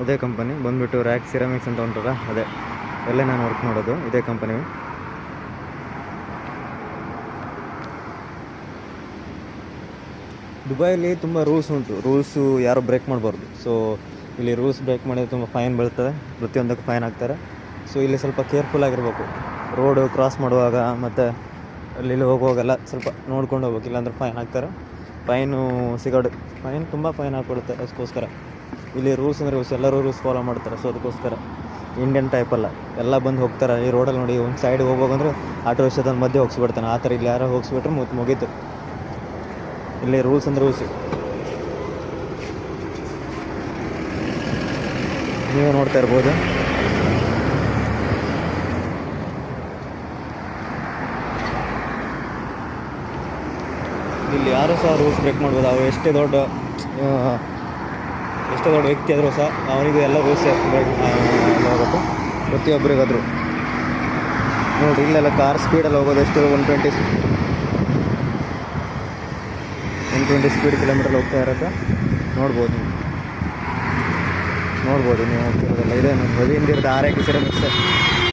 ಅದೇ ಕಂಪನಿ ಬಂದುಬಿಟ್ಟು rack ceramics ಅಂತ ಉಂಟಲ್ಲ, ಅದೇ ಎಲ್ಲೇ ನಾನು ವರ್ಕ್ ಮಾಡೋದು ಇದೇ ಕಂಪನಿ. ದುಬೈಯಲ್ಲಿ ತುಂಬ ರೂಲ್ಸ್ ಉಂಟು. ರೂಲ್ಸು ಯಾರು ಬ್ರೇಕ್ ಮಾಡಬಾರ್ದು. ಸೊ ಇಲ್ಲಿ ರೂಲ್ಸ್ ಬ್ರೇಕ್ ಮಾಡಿದರೆ ತುಂಬ ಫೈನ್ ಬೀಳ್ತದೆ, ಪ್ರತಿಯೊಂದಕ್ಕೂ ಫೈನ್ ಹಾಕ್ತಾರೆ. ಸೊ ಇಲ್ಲಿ ಸ್ವಲ್ಪ ಕೇರ್ಫುಲ್ ಆಗಿರ್ಬೇಕು. ರೋಡು ಕ್ರಾಸ್ ಮಾಡುವಾಗ ಮತ್ತು ಅಲ್ಲಿ ಹೋಗುವಾಗೆಲ್ಲ ಸ್ವಲ್ಪ ನೋಡ್ಕೊಂಡು ಹೋಗ್ಬೇಕು, ಇಲ್ಲಾಂದ್ರೆ ಫೈನ್ ಹಾಕ್ತಾರೆ. ಫೈನು ಫೈನ್ ತುಂಬ ಫೈನ್ ಹಾಕ್ಕೊಡುತ್ತೆ. ಅದಕ್ಕೋಸ್ಕರ ಇಲ್ಲಿ ರೂಲ್ಸ್ ಅಂದರೆ ಎಲ್ಲರೂ ರೂಲ್ಸ್ ಫಾಲೋ ಮಾಡ್ತಾರೆ. ಸೊ ಅದಕ್ಕೋಸ್ಕರ ಇಂಡಿಯನ್ ಟೈಪಲ್ಲ, ಎಲ್ಲ ಬಂದು ಹೋಗ್ತಾರೆ. ಈ ರೋಡಲ್ಲಿ ನೋಡಿ, ಒಂದು ಸೈಡ್ ಹೋಗ್ಬೇಕಂದ್ರೆ ಆಟೋ ರಿಕ್ಷಾದ ಮಧ್ಯೆ ಹೋಗಿಸ್ಬಿಡ್ತಾನೆ. ಆ ಥರ ಇಲ್ಲಿ ಯಾರೋ ಹೋಗಿಸ್ಬಿಟ್ರೆ ಮುಗೀತು. ಇಲ್ಲಿ ರೂಲ್ಸ್ ಅಂದರೆ ರೂಲ್ಸು. ನೀವೇ ನೋಡ್ತಾ ಇರ್ಬೋದು. ಇಲ್ಲಿ ಯಾರು ಸಹ ರೂಲ್ಸ್ ಬ್ರೇಕ್ ಮಾಡ್ಬೋದು. ಅವು ಎಷ್ಟೇ ದೊಡ್ಡ ವ್ಯಕ್ತಿ ಆದರೂ ಸಹ ಅವನಿಗೂ ಎಲ್ಲ ರೂಲ್ಸ್ ಹೋಗುತ್ತೆ, ಪ್ರತಿಯೊಬ್ಬರಿಗಾದರೂ. ನೋಡಿ ಇಲ್ಲೆಲ್ಲ ಕಾರ್ ಸ್ಪೀಡಲ್ಲಿ ಹೋಗೋದು ಎಷ್ಟು, 120 ಸ್ಪೀಡ್ ಕಿಲೋಮೀಟರ್ ಹೋಗ್ತಾ ಇರುತ್ತೆ. ನೋಡ್ಬೋದು ನೀವು ಹೋಗ್ತಿರೋದಲ್ಲ. ಇದೇ ನೋಡಿ ಹಿಂದಿರೋದು RX ಸಿರಾಮಿಕ್ಸ್.